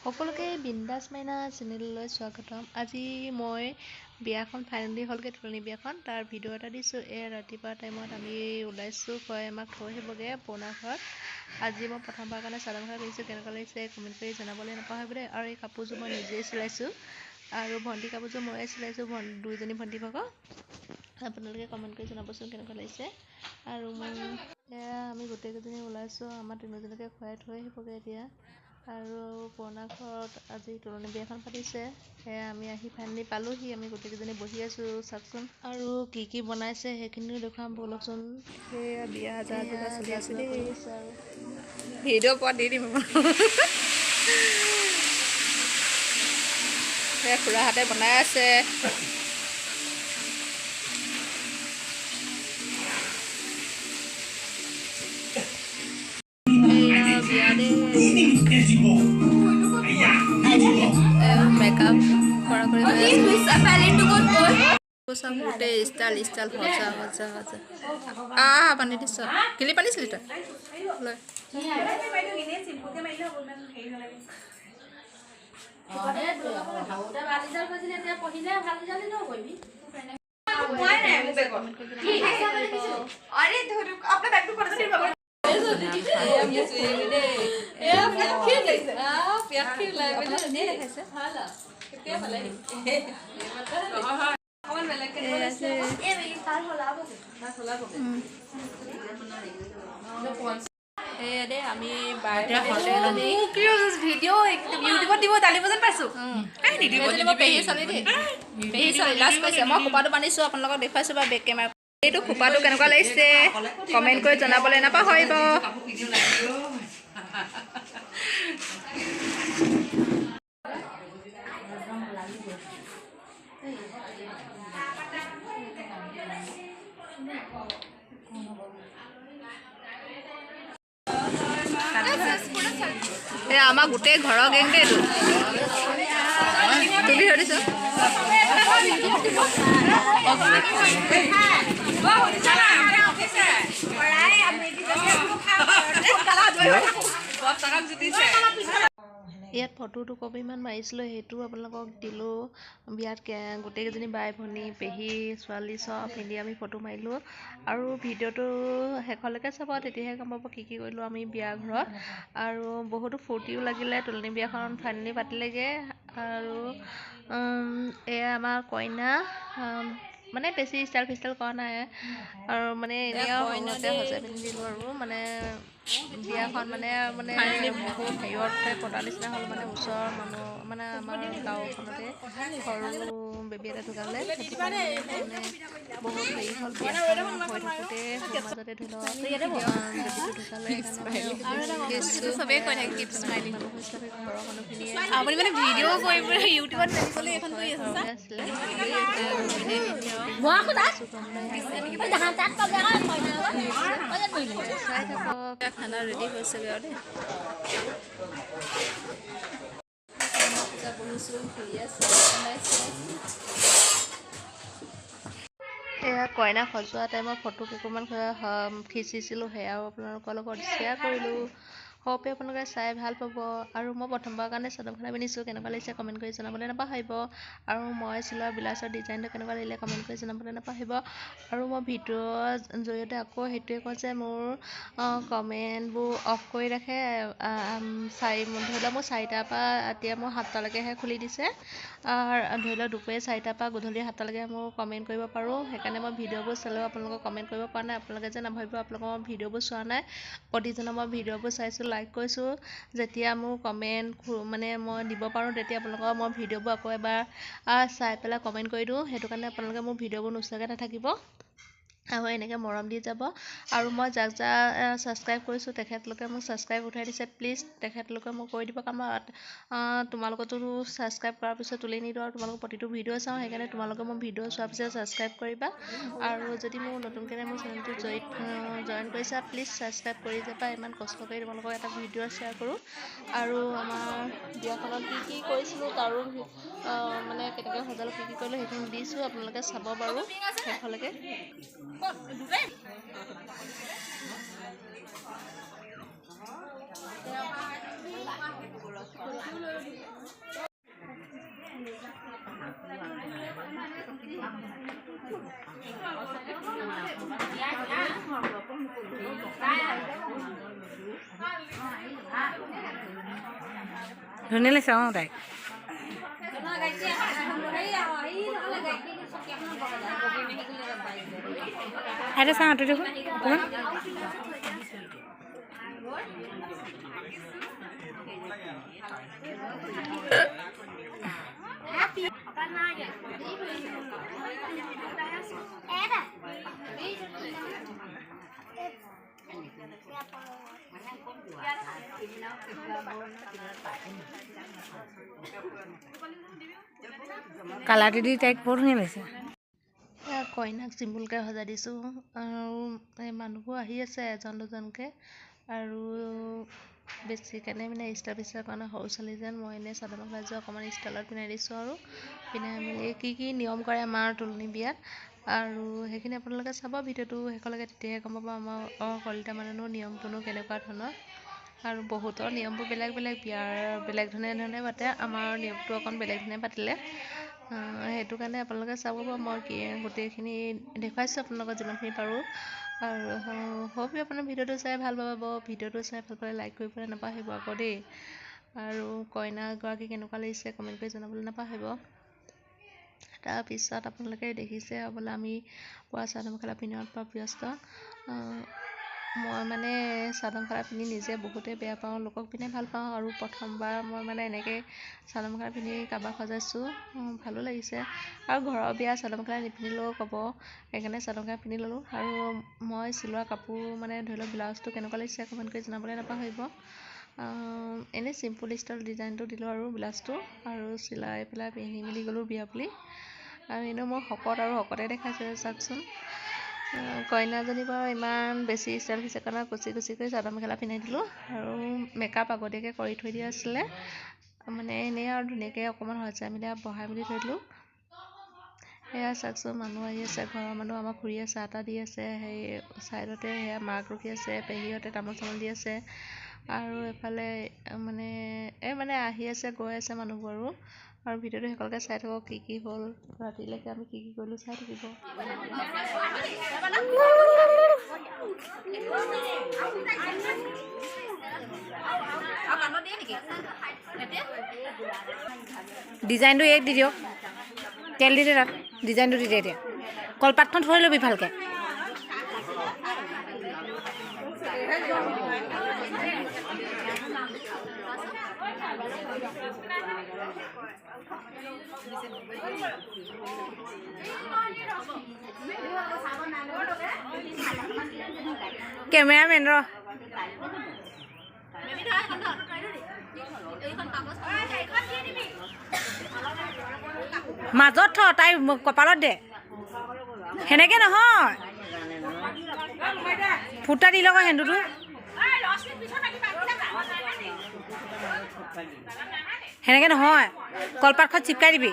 সকলোকে বিন্দাছ মাইনা চেনেললৈ স্বাগতম। আজি মই বিয়াখন ফাইনেলি হ'লগৈ, তুলনি বিয়াখন, তাৰ ভিডিঅ' এটা দিছোঁ। ৰাতিপুৱা টাইমত আমি ওলাইছোঁ, কয় আমাক থৈ আহিবগৈ পুৰণা ঘৰত। আজি মই প্ৰথমবাৰ কাৰণে চাদৰ মেখেলা পিন্ধিছোঁ, কেনেকুৱা লাগিছে কমেণ্ট কৰি জনাবলৈ নাপাহৰিব দেই। আৰু এই কাপোৰযোৰ মই নিজেই চিলাইছোঁ, আৰু ভণ্টি কাপোৰযোৰ ময়ে চিলাইছোঁ, দুইজনী ভণ্টি ভাগৰ। আপোনালোকে কমেণ্ট কৰি জনাবচোন কেনেকুৱা লাগিছে। আৰু আমি গোটেইকেইজনী ওলাইছোঁ, আমাৰ তিনিজনীকে খুৱাই থৈ আহিবগৈ এতিয়া। আৰু পুৰণা ঘৰত আজি তুলনি বিয়াখন পাতিছে, আমি আহি ফাইনেলি পালোঁহি। আমি গোটেইকেইজনী বহি আছোঁ, চাওকচোন। আৰু কি বনাইছে সেইখিনিও দেখুৱাম ব'লকচোন। সেয়া বিয়া যা-যোগাৰ চলি আছে দেই, আৰু ভিডিঅ' পোৱা দি দিম। সেয়া খুৰাহঁতে বনাই আছে। মেকআপ কৰা কৰি গোটেই ষ্টাইল সজা পানী দিছ কিলি পানিছিলি তই লৈ আমি ভিডিঅ' ইউটিউবত দিব জানিব যেন পাইছোঁ। পেহী ছোৱালী দেই, পেহী ছোৱালী লাজ কৈছে। মই খোপাটো বান্ধিছোঁ, আপোনালোকক দেখুৱাইছোঁ বাৰু বেক কেমেৰা। এইটো খোপাটো কেনেকুৱা লাগিছে কমেণ্ট কৰি জনাবলৈ নাপাহৰিব। আমাৰ গোটেই ঘৰৰ গেং দেই, এইটো তুলি ধৰিছ। ইয়াত ফটো দুকপিমান মাৰিছিলোঁ, সেইটো আপোনালোকক দিলোঁ। বিয়াত গোটেইকেইজনী বাই ভনী পেহী ছোৱালী চব পিন্ধি আমি ফটো মাৰিলোঁ। আৰু ভিডিঅ'টো শেষলৈকে চাব, তেতিয়াহে গম পাব কি কৰিলোঁ আমি বিয়া ঘৰত। আৰু বহুতো ফূৰ্তিও লাগিলে, তুলনি বিয়াখন ফাইনেলি পাতিলেগৈ। আৰু এয়া আমাৰ কইনা, মানে বেছি ষ্টাইল ফিষ্টাইল কৰা নাই, আৰু মানে এনেই সজাই পিন্ধি দিলোঁ। আৰু মানে বিয়াখন মানে বহুত হেৰিয়তে পতা নিচিনা হ'ল, মানে ওচৰৰ মানুহ, মানে আমাৰ গাঁওখনতে সৰু বেবী এটা ঢুকালে, সেইটো কাৰণে মানে বহুত হেৰি হ'ল। বিয়াখন হৈ থাকোঁতে মাজতে ধৰি লওক বেবীটো ঢুকালে, চবেই কৈ থাকে কিপ স্মাইলিং হিচাপে ঘৰৰ মানুহখিনিয়ে আপুনি মানে ভিডিঅ' কৰিবলৈ ইউটিউবত আছিলে। চাই থাকক, খানা ৰেডি হৈছেগৈ আৰু দেই। এয়া কইনা সজোৱা টাইমত ফটো কেইখনমান খিচিছিলোঁ, সেয়াও আপোনালোকৰ লগত শ্বেয়াৰ কৰিলোঁ। হোপে আপোনালোকে চাই ভাল পাব। আৰু মই প্ৰথমবাৰৰ কাৰণে চাদৰ মেখেলা পিন্ধিছোঁ, কেনেকুৱা লাগিছে কমেণ্ট কৰি জনাবলৈ নাপাহৰিব। আৰু মই চিলোৱা ব্লাউজৰ ডিজাইনটো কেনেকুৱা লাগিলে কমেণ্ট কৰি জনাবলৈ নাপাহৰিব। আৰু মই ভিডিঅ'ৰ জৰিয়তে আকৌ সেইটোৱে কওঁ যে মোৰ কমেণ্টবোৰ অফ কৰি ৰাখে। ধৰি লওক মোৰ 4টাৰ পৰা এতিয়া মোৰ 7টালৈকেহে খুলি দিছে। ধৰি লওক দুপৰীয়া 4টাৰ পৰা গধূলি 7টালৈকে মোৰ কমেণ্ট কৰিব পাৰোঁ। সেইকাৰণে মই ভিডিঅ'বোৰ চালেও আপোনালোকক কমেণ্ট কৰিব পৰা নাই। আপোনালোকে যে নাভাবিব আপোনালোকৰ মই ভিডিঅ'বোৰ চোৱা নাই। প্ৰতিজনৰ মই ভিডিঅ'বোৰ চাইছোঁ, লাইক কৰিছোঁ। যেতিয়া মোৰ কমেণ্ট মানে মই দিব পাৰোঁ, তেতিয়া আপোনালোকৰ মই ভিডিঅ'বোৰ আকৌ এবাৰ চাই পেলাই কমেণ্ট কৰি দিওঁ। সেইটো কাৰণে আপোনালোকে মোৰ ভিডিঅ'বোৰ নোচোৱাকৈ নাথাকিব, আৰু এনেকৈ মৰম দি যাব। আৰু মই যাক ছাবস্ক্ৰাইব কৰিছোঁ, তেখেতলোকে মোক ছাবস্ক্ৰাইব উঠাই দিছে। প্লিজ তেখেতলোকে মোক কৰি দিব, কাৰণ তোমালোকতো ছাবস্ক্ৰাইব কৰাৰ পিছত তুলি নিদিওঁ, আৰু তোমালোকৰ প্ৰতিটো ভিডিঅ' চাওঁ। সেইকাৰণে তোমালোকে মোৰ ভিডিঅ' চোৱাৰ পিছত ছাবস্ক্ৰাইব কৰিবা। আৰু যদি মোৰ নতুনকৈ মোৰ চেনেলটো জইন কৰিছা, প্লিজ ছাবস্ক্ৰাইব কৰি যাবা। ইমান কষ্ট কৰি তোমালোকক এটা ভিডিঅ' শ্বেয়াৰ কৰোঁ। আৰু আমাৰ বিয়াখনত কি কৰিছিলোঁ তাৰো মানে কেনেকৈ সজালোঁ, কি কৰিলোঁ সেইখিনি দিছোঁ, আপোনালোকে চাব বাৰু শেষলৈকে। ধুনীয়া লাগিছে অঁ তাইক আইতা চাওঁ আঁতৰি দেখোন অকণমান কালাৰটো দি তাইক বৰ ধুনীয়া লাগিছে কইনাক চিম্পুলকৈ সজাই দিছোঁ আৰু এই মানুহবোৰ আহি আছে এজন দুজনকৈ আৰু বেছিকৈ মানে ষ্টাইল পিছাৰ কাৰণে সৰু ছোৱালী যেন মই এনেই চাদৰ মেখেলা এযোৰ অকণমান ষ্টাইলত পিন্ধাই দিছোঁ আৰু পিন্ধাই মেলি কি নিয়ম কৰে আমাৰ তুলনি বিয়াত আৰু সেইখিনি আপোনালোকে চাব ভিডিঅ'টো শেষলৈকে তেতিয়াহে গম পাব আমাৰ কলিতা মানুহৰ নিয়মবোৰনো কেনেকুৱা ধৰণৰ আৰু বহুতৰ নিয়মবোৰ বেলেগ বেলেগ বিয়াৰ বেলেগ ধৰণে পাতে আমাৰ নিয়মটো অকণ বেলেগ ধৰণে পাতিলে সেইটো কাৰণে আপোনালোকে চাব মই কি গোটেইখিনি দেখুৱাইছোঁ আপোনালোকক যিমানখিনি পাৰোঁ আৰু হোপ আপোনাৰ ভিডিঅ'টো চাই ভাল পাব ভিডিঅ'টো চাই ভাল পালে লাইক কৰিবলৈ নাপাহৰিব আকৌ দেই আৰু কইনাগৰাকী কেনেকুৱা লাগিছে কমেণ্ট কৰি জনাবলৈ নাপাহৰিব তাৰপিছত আপোনালোকে দেখিছে হ'বলৈ আমি পুৱা চাদৰ মেখেলা পিন্ধাত পৰা ব্যস্ত মই মানে চাদৰ মেখেলা পিন্ধি নিজে বহুতেই বেয়া পাওঁ লোকক পিন্ধাই ভাল পাওঁ আৰু প্ৰথমবাৰ মই মানে এনেকৈ চাদৰ মেখেলা পিন্ধি কাৰোবাক সজাইছোঁ ভালো লাগিছে আৰু ঘৰৰ বিয়া চাদৰ মেখেলা নিপিন্ধিলেও ক'ব সেইকাৰণে চাদৰ মেখেলা পিন্ধি ল'লোঁ আৰু মই চিলোৱা কাপোৰ মানে ধৰি লওক ব্লাউজটো কেনেকুৱা লাগিছে কমেণ্ট কৰি জনাবলৈ নাপাহৰিব এনেই চিম্পুল ষ্টাইল ডিজাইনটো দিলোঁ আৰু ব্লাউজটো আৰু চিলাই পেলাই পিন্ধি মেলি গ'লোঁ বিয়া বুলি আৰু এনেও মই শকতে দেখাইছোঁ চাওকচোন কইনাজনী বাৰু ইমান বেছি ষ্টাইল হৈছে কাৰণে কুচি কৰি চাদৰ মেখেলা পিন্ধাই দিলোঁ আৰু মেকআপ আগতীয়াকৈ কৰি থৈ দিয়া আছিলে মানে এনেই আৰু ধুনীয়াকৈ অকণমান সজাই মেলি বহাই মেলি থৈ দিলোঁ সেয়া চাওকচোন মানুহ আহি আছে ঘৰৰ মানুহ আমাৰ খুৰীয়ে চাহ তাহ দি আছে সেই ছাইডতে সেয়া মাক ৰখি আছে পেহীহঁতে তামোল চামোল দি আছে আৰু এফালে মানে আহি আছে গৈ আছে মানুহবোৰ আৰু ভিডিঅ'টো শেষলৈকে চাই থাকক কি হ'ল ৰাতিলৈকে আমি কি কৰিলোঁ চাই থাকিব ডিজাইনটো এক দি দিয়ক তেল দি দে তাত ডিজাইনটো দি দে এতিয়া কলপাতখন থৈ ল'বি ভালকৈ কেমেৰামেন ৰ মাজত থ তাই কপালত দে সেনেকৈ নহয় ফুটা দি লগ সেন্দুটো সেনেকৈ নহয় কলপাতখন চিপকাই দিবি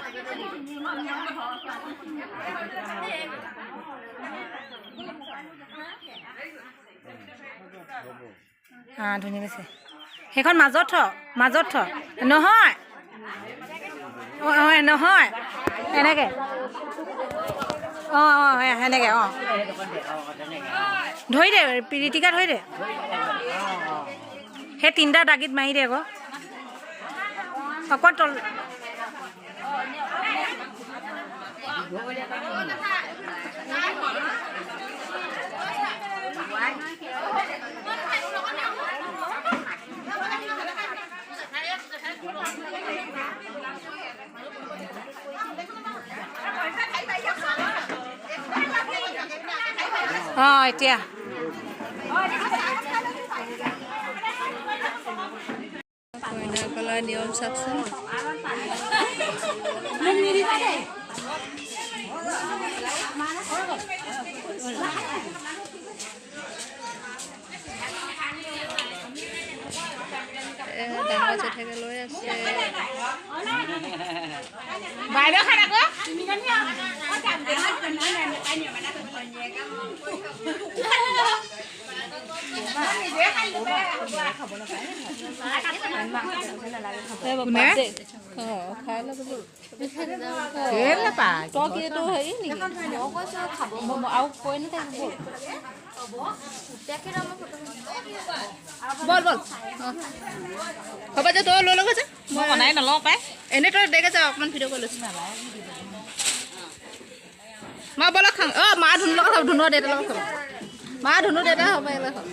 ধুনীয়া লাগিছে সেইখন মাজত থ নহয় নহয় এনেকৈ সেনেকৈ ধৰি দে পিৰিটিকা ধৰি দে সেই তিনিটা দাগিত মাৰি দে আকৌ অকণ তল এতিয়া কইনাকলৰ নিয়ম চাওকচোন ডাঙৰ জেঠাইকে লৈ আছে বাইদেউ খাই আকৌ বল হ'ব যে তই লৈ লগ আছে মই বনাই নলওঁ পাই এনেই তই দেখে যা অকণমান ভিডিঅ' কৰি লৈছোঁ মই বলক খাওঁ অঁ মা ধুনুৰ লগত খাব ধুনুৰ দেউতাৰ লগত খাব মা ধুনু দেউতা হ'ব এবাৰ খাব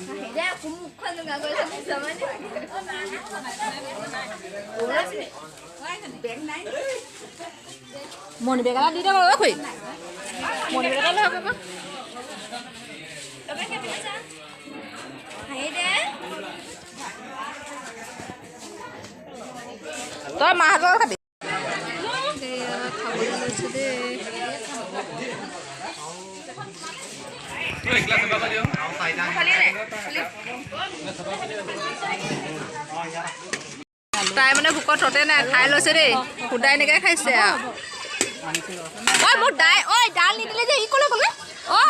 মণি বেগ এটা দি দিব খুৰী মণি বেগ এটা লৈ হ'ব তই মাহঁতৰ খাবি খাবলৈ লৈছোঁ দেই তাই মানে ভোকত ততে নাই খাই লৈছে দেই সুদাই এনেকৈ খাইছে আৰু ঐ মোৰ ডাল নিদিলে যে ই ক'লে ক'লে ঐ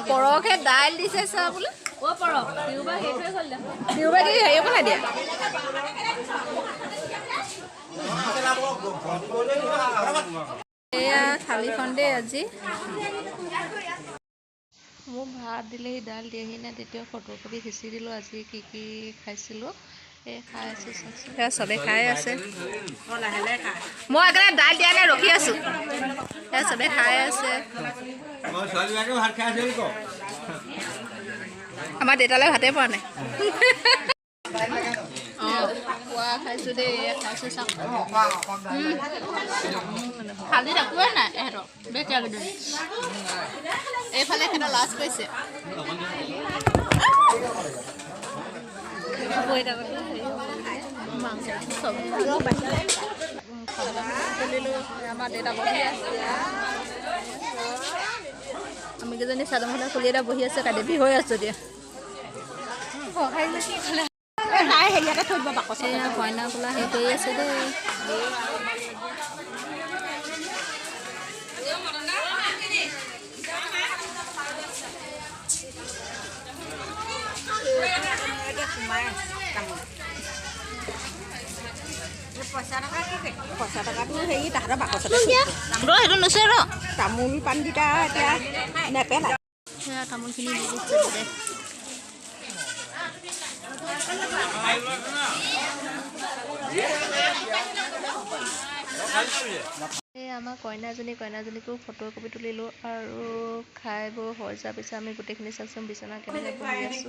পৰহে দাইল দিছে চা বোলে তিউবা কি হেৰি বনাই দিয়া এয়া থালিখন দেই আজি মোক ভাত দিলেহি দাইল দিয়েহি নাই তেতিয়া ফটোকপি সিঁচি দিলোঁ আজি কি কি খাইছিলোঁ এই খাই আছোঁ চাওকচোন সেয়া চবেই খাই আছে মই একেবাৰে দাইল দিয়া নাই ৰখি আছোঁ সেয়া চবেই খাই আছে আমাৰ দেউতালৈ ভাতেই পোৱা নাই অঁ খোৱা খাইছোঁ দেই খাইছোঁ চাওক খালি একোৱে নাই এহেঁতৰ বেটিয়াকেইজনী এইফালে সিহঁতৰ লাজ কৰিছে আমাৰ দেউতা বহি আছে আমি কেইজনী চাদৰখনে খুলি এটা বহি আছে কাদেবী হৈ আছোঁ এতিয়া হেৰিয়াতে থৈ দিব বাকচ কইনা বোলা হেৰি কৰি আছে দেই পইচা টকাটো হেৰি তাহাঁতৰ বাকচতে সেইটো নুচে ৰ তামোল পাণকেইটা এতিয়া নেপেলাই সেয়া তামোলখিনি দি দিছে দে এই আমাৰ কইনাজনীকো ফটোকপি তুলিলোঁ আৰু খাই বৈ হৈ যোৱাৰ পিছত আমি গোটেইখিনি চাওকচোন বিচনা কেনেকৈ বহি আছোঁ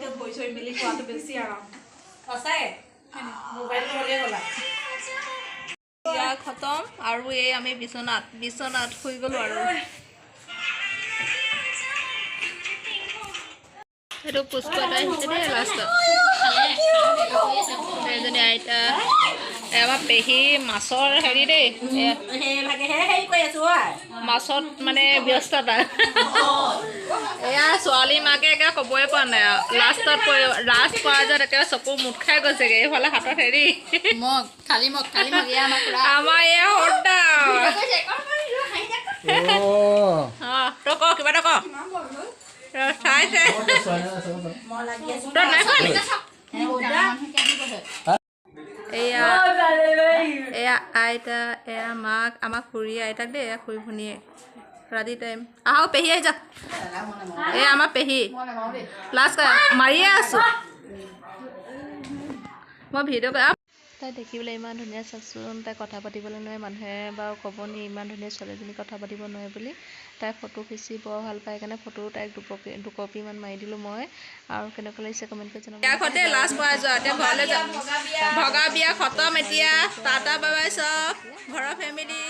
খতম আৰু এই আমি বিচনাত শুই গ'লোঁ আৰু সেইটো পুষ্প এটাই আহিছে দেই লাষ্টত এজনী আইতা আমাৰ পেহী মাছৰ হেৰি দেই মাছত মানে ব্যস্ততা এয়া ছোৱালী মাকে একে ক'বই পৰা নাই আৰু লাষ্টত লাষ্ট পোৱা যেন একেবাৰে চকু মুঠ খাই গৈছেগৈ এইফালে হাতত হেৰি আমাৰ এয়া সৰ্দা তই ক কিবা এটা ক চাইছে এয়া আইতা এয়া মাক আমাক খুৰী আইতাক দেই এয়া খুৰী ভনীয়ে ৰাতি টাইম আহক পেহী আহি যাওক এয়া আমাৰ পেহী লাষ্ট মাৰিয়ে আছোঁ মই ভিডিঅ' তাই দেখিবলৈ ইমান ধুনীয়া চাওকচোন তাই কথা পাতিবলৈ নোৱাৰে মানুহে বাৰু ক'ব নি ইমান ধুনীয়া ছোৱালীজনী কথা পাতিব নোৱাৰে বুলি তাই ফটো খিচি বৰ ভাল পায় সেইকাৰণে ফটো তাইক দুকপিমান মাৰি দিলোঁ মই আৰু কেনেকুৱা লাগিছে কমেণ্ট কৰি জনাব ঘৰতে লাষ্ট পোৱা যোৱা এতিয়া ঘৰলৈ যাম ভগা বিয়া খতম এতিয়া টাটা বাই বাই চব ঘৰৰ ফেমিলি